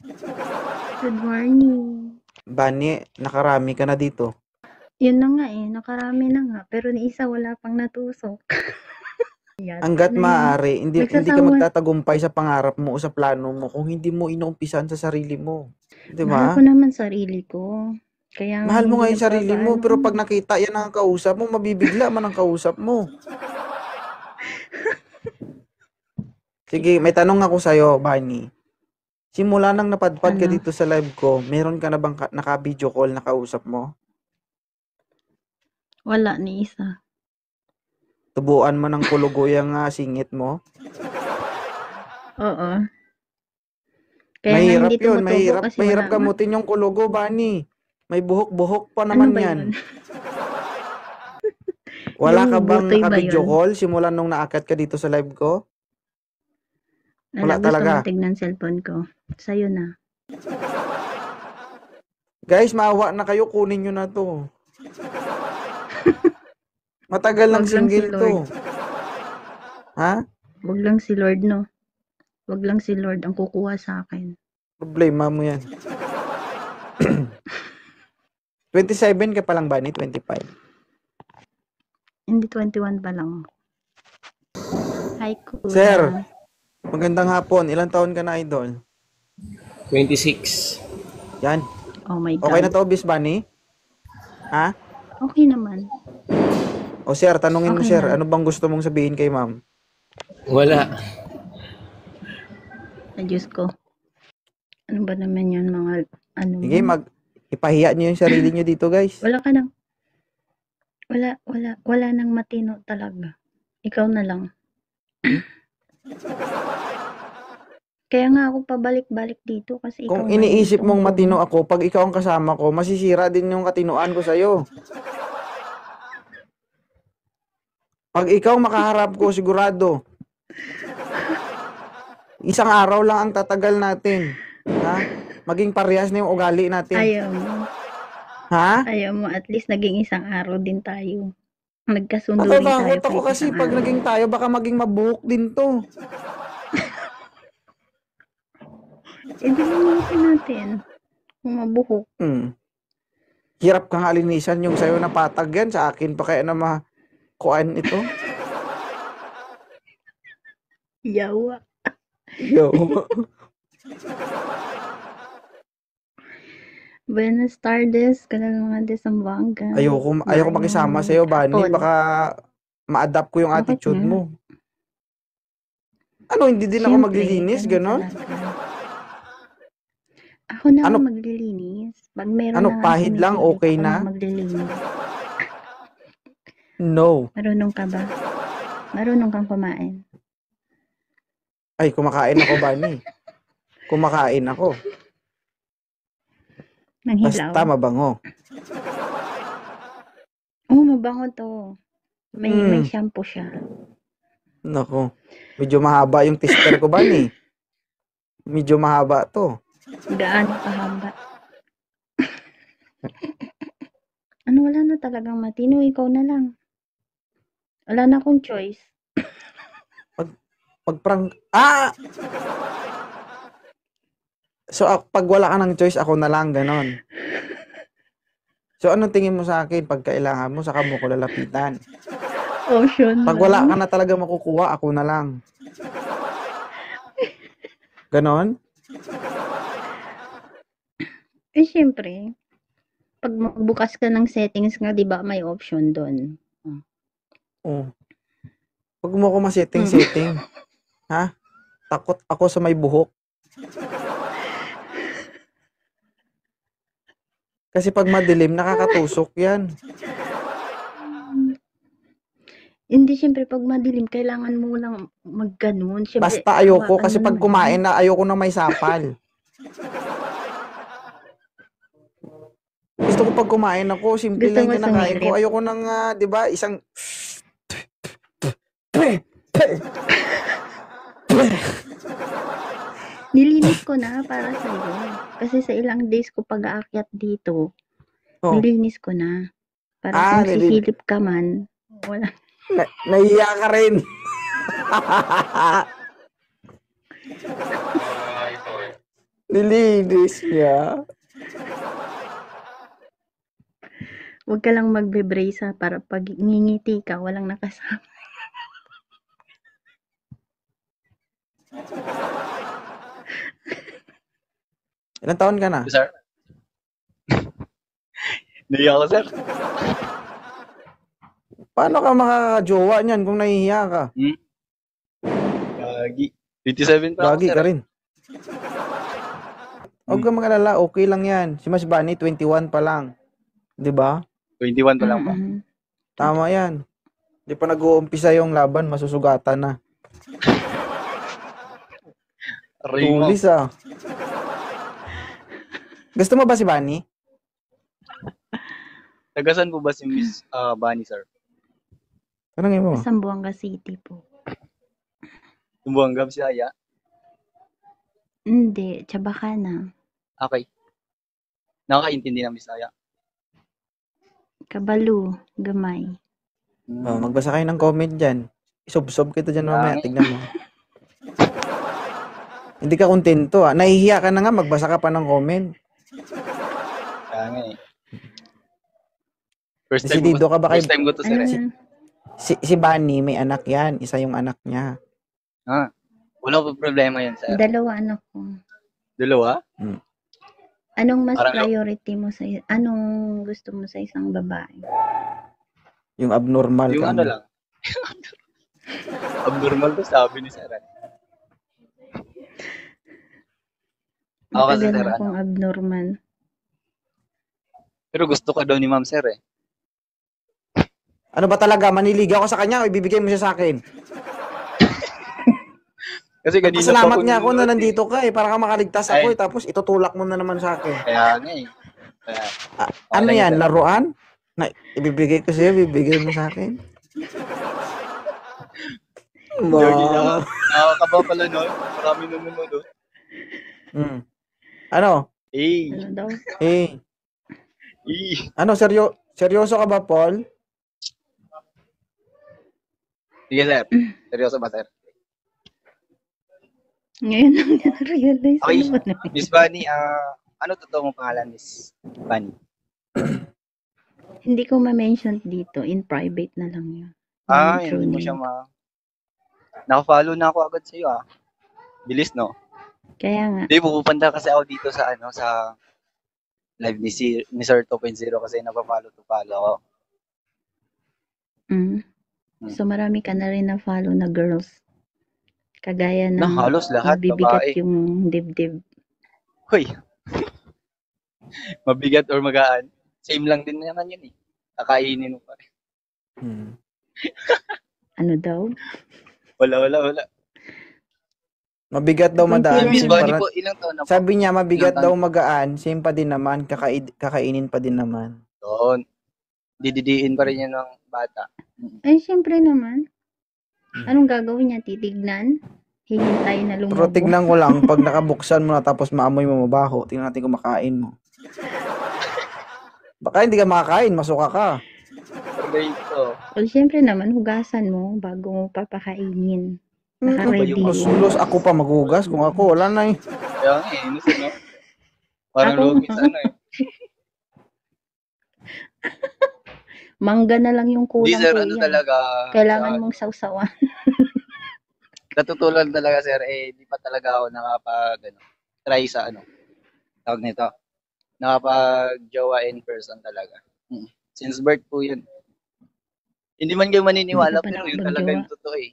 Good morning. Bani, nakarami ka na dito. Yun na nga eh, nakarami na nga. Pero ni isa wala pang natusok. Yate Hangga't na yun. maaari, hindi ka Nagsasawa. magtatagumpay sa pangarap mo o sa plano mo kung hindi mo inuumpisan sa sarili mo. 'Di Mahal ba? ko naman sarili ko. Kaya nga Mahal mo hindi nga yung sarili mo, nagpapaano. pero pag nakita yan ang kausap mo, mabibigla man ang kausap mo. Sige, may tanong ako sa'yo, Bani. Simula nang napadpad ka Ano? dito sa live ko, meron ka na bang naka-video call na kausap mo? Wala ni isa. Tubuan mo ng kuluguyang singit mo? Oo. Kaya nga Mahirap hindi yun, tumutubo kasi mahirap wala nga. gamutin yung kulugo, Bani. May buhok-buhok pa Ano naman ba yan. yun? Wala ka bang Butoy ba naka-video yun? call simula nung naakyat ka dito sa live ko? Wala, Wala gusto talaga. mo tignan cellphone ko. Sa'yo na. Guys, maawa na kayo, kunin nyo na to. Matagal lang Wag lang si single to. Lord. Ha? Wag lang si Lord, no? Wag lang si Lord ang kukuha sa akin. Problema mo yan. 27 ka pa lang ba ni 25? Hindi 21 pa lang. Hi, kuya. Sir, magandang hapon. Ilang taon ka na, idol? 26. Yan. Oh my God. Okay na to, Bis Bunny? Ha? Okay naman. O sir, tanungin mo Okay sir, na. ano bang gusto mong sabihin kay ma'am? Wala. Ay, Diyos ko. Ano ba naman yan, mga ano Sige, mo? ipahiya niyo yung sarili niyo dito, guys. Wala ka nang, wala nang matino talaga. Ikaw na lang. Kaya nga ako pabalik-balik dito kasi ikaw Kung nga hindi iniisip mong tumutubo. matino ako, pag ikaw ang kasama ko, masisira din yung katinoan ko sa'yo. Pag ikaw makaharap ko, sigurado. Isang araw lang ang tatagal natin. Ha? Maging parehas na yung ugali natin. Ayaw mo. Ha? Ayaw mo. At least naging isang araw din tayo. Nagkasundo rin tayo Natatakot ako kahit kasi isang pag araw. naging tayo, baka maging mabuhok din to. Hindi natin. Kung mabuhok. Hirap kang alinisan yung sa'yo na patag yan. Sa akin pa kaya na makuan ito. Yawa. Yo. Buenas tardes, kanang mga desambanga. Ayoko makisama sa'yo, Bani. Baka ma-adapt ko yung Bakit attitude nga? mo. Ano, hindi din ako Siyempre, maglilinis, ganun ganon? talaga. Ako na Ano? ang maglilinis. Pag meron Ano, na nga pahid lang, sumisilip, okay ako na? na maglilinis. No. Marunong ka ba? Marunong kang kumain? Ay, kumakain ako, Bani. Kumakain ako. Nang hilaw? Basta mabango. Oo, mabango to. May shampoo siya. Nako. Medyo mahaba yung tester ko, Bani. Medyo mahaba to. Gaano kahaba? Ano, wala na talagang matino. Ikaw na lang. Wala na akong choice. Pag-prank... So, pag wala ka ng choice, ako na lang, ganon. So, anong tingin mo sa akin? Pag kailangan mo, saka mo ko lalapitan. Ocean Pag lang. wala ka na talaga makukuha, ako na lang. Ganon? Eh, syempre, pag magbukas ka ng settings nga, di ba, may option doon. Oh. Huwag mo ako masetting-setting. Ha? Takot ako sa may buhok. Kasi pag madilim, nakakatusok yan. Hindi, syempre, pag madilim, kailangan mo lang magganon. Syempre, Basta ayoko, hawakan kasi mo pag naman. kumain na, ayoko na may sapal. Gusto ko pag kumain ako, simple Gusto lang mo yung kinakain ko. sumilip? Ayoko nang, di ba, isang... Nilinis ko na para sa'yo. Kasi sa ilang days ko pag-aakyat dito, Oh. nilinis ko na. Para kung nilinis. sisilip ka man, wala. Nahiya ka rin. Nilinis niya. Huwag ka lang magbe-brace para pag ngingiti ka, walang nakasama. Ilang taon ka na? Sir? Naiya ako, sir. Paano ka makakajowa niyan kung nahihiya ka? Gagi. 27 pa ako, Lagi sir. ka rin. Huwag kang mag-alala, okay lang yan. Si Mas Bunny, 21 pa lang. 'Di ba? 21 pa lang pa. Mm-mm. Tama yan. Di pa nag-uumpisa yung laban, masusugatan na. Aray mo. Tulis ah. Gusto mo ba si Bunny? Tagasan po ba si Miss Bunny, sir? Tanongin mo. Sambuanga City po. Tumbuanggab si Aya? Hindi, Chabacana. Okay. Nakakaintindi ng Miss Aya. Kabalu, Gamay. Oh, magbasa kayo ng comment dyan. Isubsob kita dyan mamaya. Dami. Tignan mo. Hindi ka kontento ah. Nahihiya ka na nga, magbasa ka pa ng comment. Kaya nga eh. First time, Decidido ka ba kay... first time ko to, sir. Ano Eh. na? Si Bunny, may anak yan. Isa yung anak niya. Wala pa problema yan, sir. Dalawa anak ko. Dalawa? Anong mas Parang- priority mo sa anong gusto mo sa isang babae? Yung abnormal Yung ka. ano lang. Abnormal to sabi ni sir. Ako kasi, Matagal sir, na akong abnormal. Pero gusto ka daw ni ma'am, sir, eh. Ano ba talaga? Maniligaw ka sa kanya o ibibigay mo siya sa akin? Kasi kanina Pasalamat pa nga ako na nanonood, eh. nandito ka eh. Para ka makaligtas ako eh. Tapos itutulak mo na naman sa akin. Kaya nga eh. Kaya, Ano lang yan? sir. Laruan? Na, ibibigay ko sa'yo, ibibigay mo sa akin? Jogi naman. Nakakaba pala nun. Marami nanonood, oh. Ano? Eh. Ano daw? Eh, Eh. ano? Seryoso ka ba, Paul? Sige, sir. Seryoso ba, sir? Ngayon lang niya na-realize. Okay. Ano ba na? Miss Bunny, ano totoo mong pangalan, Miss Bunny? Hindi ko ma-mention dito. In private na lang yun. Hindi mo siya Naka-follow na ako agad sa'yo, ah. Bilis, no? Kaya nga. Hindi, pupunta kasi ako dito sa, sa live ni Sir 2.0 kasi napapollow to follow ako. So marami ka na rin na follow na girls. Kagaya ng Halos lahat, mabibigat babae. yung dibdib. Hoy. Mabigat or magaan. Same lang din naman yun, eh. Kakainin mo pa rin. Ano daw? Wala. Mabigat daw Konti madaan. lang. Miss same Bunny pa po, rin- ilang taon na po? Sabi niya, mabigat Ilang daw magaan. Same pa din naman. Kakainin pa din naman. Doon. Dididiin pa rin yan ng bata. Ay, syempre naman. Anong gagawin niya? Titignan? Hihintay na Pero lumobo? tignan ko lang, pag nakabuksan mo na tapos maamoy mo mabaho, tingnan natin kung makain mo. Baka hindi ka makakain, masuka ka. Correcto. Well, syempre naman, hugasan mo bago mo papakainin. Naka-ready yung yun. Sulos ako pa maghugas. Kung ako, wala na eh. Kaya nga eh, innocent, no? Parang Ako- logis, ano eh. Mangga na lang yung Hindi, kulang sir, ko ano yan. talaga. Kailangan mong sausawan. Natutulan talaga, sir, di pa talaga ako try sa tawag nito, nakapag-jowa in person talaga. Since birth po yun. Hindi man kayo maniniwala, Hindi ka pa pero yun nakapag-jowa. talaga yung totoo eh.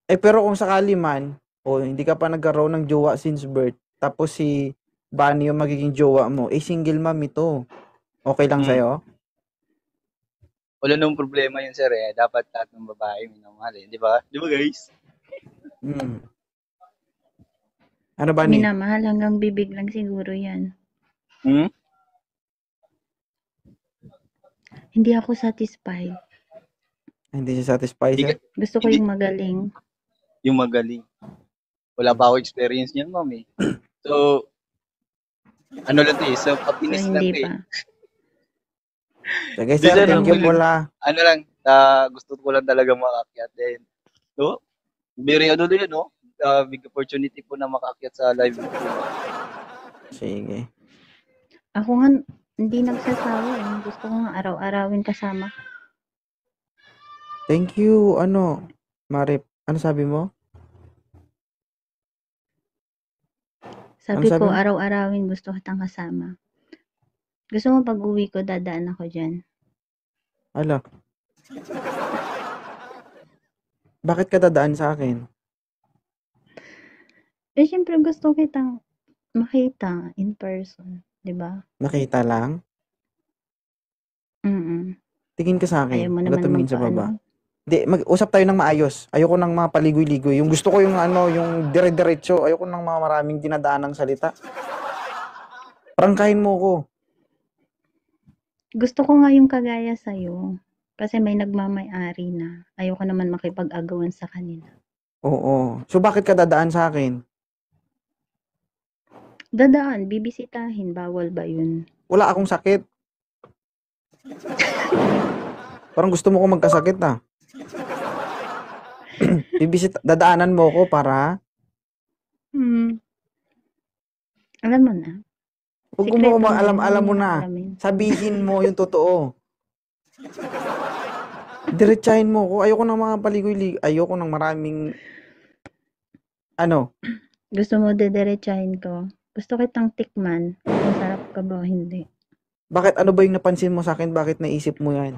Eh pero kung sakali man, o hindi ka pa nagkaroon ng jowa since birth, tapos si Bunny yung magiging jowa mo, eh single mom ito. Okay lang sa'yo? Wala nung problema yun, sir, eh. Dapat lahat ng babae minamahal, eh. Di ba? Di ba, guys? Ano ba ni? Minamahal hanggang bibig lang siguro yan. Hindi ako satisfied. Hindi siya satisfied. Hindi sir? Gusto ko Hindi- yung magaling. Yung magaling. Wala pa ako experience niyan, ma'am, eh. So, ano lang to eh. So, So, happiness lang hindi to eh. pa. Sige Hindi, sir, sir, thank you ang po galing. la. Ano lang, gusto ko lang talaga makakyat din. So, very ano din, no? big opportunity po na makaakyat sa live po. Sige. Ako nga, hindi nagsasawa eh. Gusto ko nga araw-arawin kasama. Thank you. Marip, ano sabi mo? Sabi sabi ko, mo? araw-arawin gusto kitang kasama. Gusto mo pag uwi ko, dadaan ako dyan. Ala. Bakit ka dadaan sa akin? Eh, syempre gusto kitang makita in person. Diba? Nakita lang? Mm-mm. Tingin ka sa Ayaw akin. mo Huwag ka naman tumingin sa baba. magpaano. Hindi, mag-usap tayo ng maayos. Ayoko ng mga paligoy-ligoy. Yung gusto ko yung yung dire-diretso. Ayoko ng mga maraming dinadaan ng salita. Prangkahin mo ko. Gusto ko nga yung kagaya sa'yo. Kasi may nagmamay-ari na. Ayoko naman makipag-agawan sa kanila. Oo. So, bakit ka dadaan sa akin? Dadaan, bibisitahin. Bawal ba yun? Wala akong sakit. Parang gusto mo ko magkasakit ah. Dadaanan mo ko para Alam mo na. huwag mo ko Sikreto na yun, alam mo hindi na. alamin. Sabihin mo yung totoo. Diretsahin mo ko. Ayoko ng mga paligoy-ligoy. Ayoko ng maraming Gusto mo dediretsahin ko. Gusto kitang tikman. Kung sarap ka ba o hindi. bakit ano ba yung napansin mo sa akin? Bakit naisip mo yan?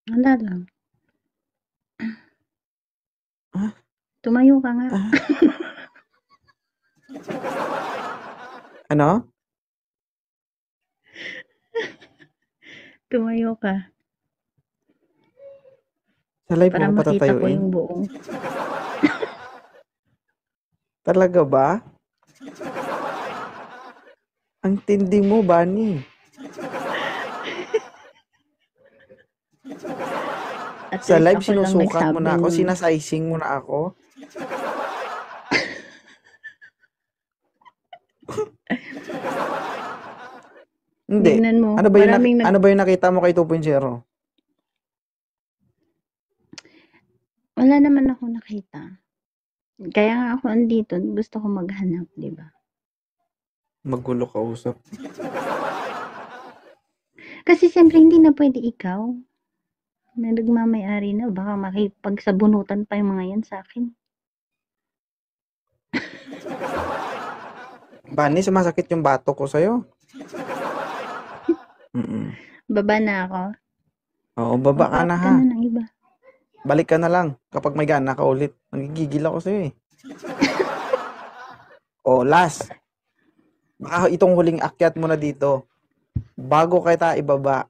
Wala lang. Ah? Tumayo ka nga. Ano? Tumayo ka. Sa live Para mo ko makita ko patatayuin? yung buong. Talaga ba? Ang tindi mo, Bani. At Sa least live, ako lang sinusukat mo nagsabi na ako, nun. sinasizing mo na ako. Hindi. Tingnan mo. Ano ba yung, Maraming ano ba yung nakita mo kay 2.0? Wala naman ako nakita. Kaya nga ako andito. Gusto ko maghanap, di ba? Magulo ka usap. Kasi siyempre hindi na pwede ikaw. Na nagmamay-ari na. Baka makipagsabunutan pa yung mga yan sa akin. Bani, sumasakit yung bato ko sa'yo. Baba na ako. Oo, baba ka na ha. Ka na ng iba. Balik ka na lang kapag may gana ka ulit. Nagigigil ako sa'yo eh. Last. Baka itong huling akyat mo na dito. Bago kita ibaba,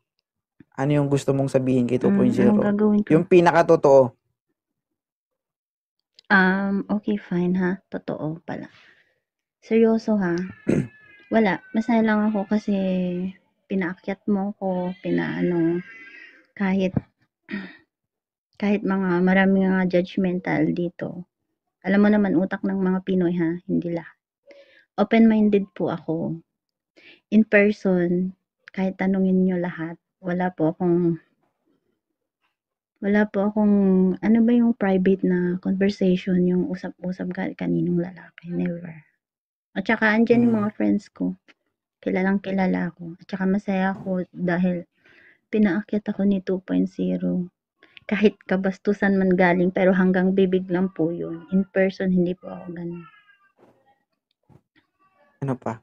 ano yung gusto mong sabihin kay 2.0? Anong gagawin ko? Yung pinaka-totoo. Okay, fine ha. Totoo pala. Seryoso ha. Wala. Masaya lang ako kasi pinaakyat mo ko, kahit mga maraming mga judgmental dito. Alam mo naman utak ng mga Pinoy ha, hindi lahat. Open-minded po ako. In person, kahit tanungin nyo lahat, wala po akong ano ba yung private na conversation, yung usap-usap kaninong lalaki. Never. At saka andyan yung mga friends ko. Kilalang kilala ako. At saka masaya ako dahil pinaakyat ako ni 2.0. Kahit kabastusan man galing, pero hanggang bibig lang po yun. In person, hindi po ako ganun. Ano pa?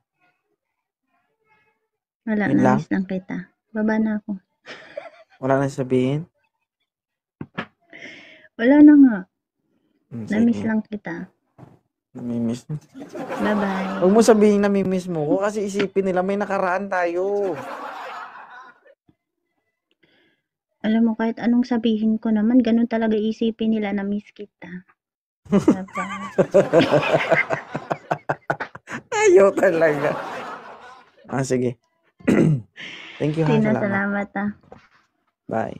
Wala, Yun lang? namiss lang kita. Baba na ako. Wala na sabihin? Wala na nga. Sige. Namiss lang kita. Namimiss. Bye-bye. Huwag mo sabihin namimiss mo ko kasi isipin nila may nakaraan tayo. Alam mo, kahit anong sabihin ko naman, ganun talaga isipin nila na miss kita. Bye-bye. Ayaw talaga. Sige. Thank you ha. Tina, Salamat. salamat ah. Bye.